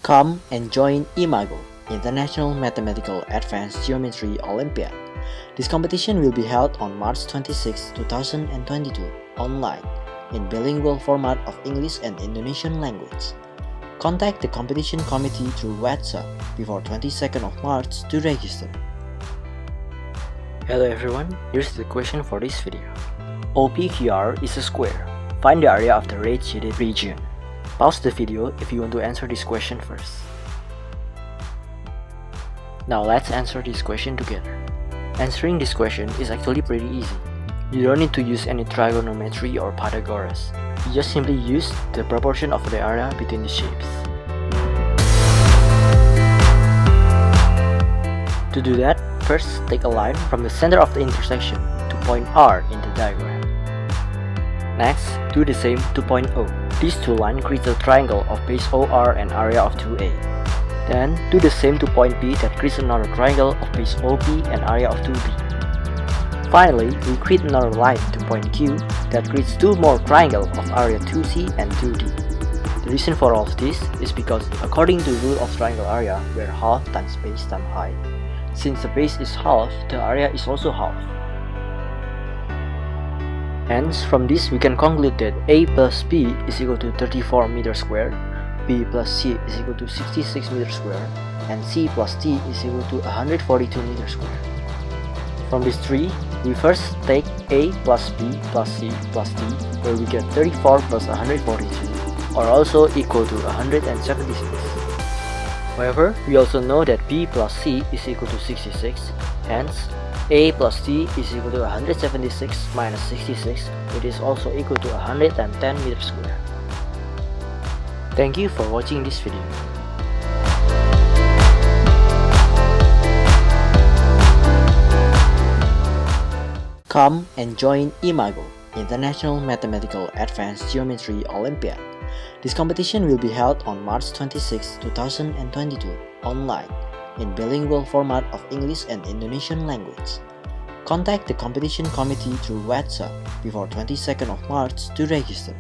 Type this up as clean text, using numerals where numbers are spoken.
Come and join IMAGO, International Mathematical Advanced Geometry Olympiad. This competition will be held on March 26, 2022, online, in bilingual format of English and Indonesian language. Contact the competition committee through WhatsApp before 22nd of March to register. Hello everyone, here's the question for this video. OPQR is a square. Find the area of the red shaded region. Pause the video if you want to answer this question first. Now let's answer this question together. Answering this question is actually pretty easy. You don't need to use any trigonometry or Pythagoras. You just simply use the proportion of the area between the shapes. To do that, first take a line from the center of the intersection to point R in the diagram. Next, do the same to point O. These two lines create a triangle of base OR and area of 2A. Then, do the same to point B that creates another triangle of base OP and area of 2B. Finally, we create another line to point Q that creates two more triangles of area 2C and 2D. The reason for all of this is because according to the rule of triangle area, where half times base times height, since the base is half, the area is also half. Hence, from this we can conclude that A plus B is equal to 34 meters squared, B plus C is equal to 66 meters squared, and C plus D is equal to 142 meters squared. From these three, we first take A plus B plus C plus D, where we get 34 plus 142, are also equal to 176. However, we also know that B plus C is equal to 66, hence A plus D is equal to 176 minus 66, which is also equal to 110 meters squared. Thank you for watching this video. Come and join IMAGO, International Mathematical Advanced Geometry Olympiad. This competition will be held on March 26, 2022, online, in bilingual format of English and Indonesian language. Contact the competition committee through WhatsApp before 22nd of March to register.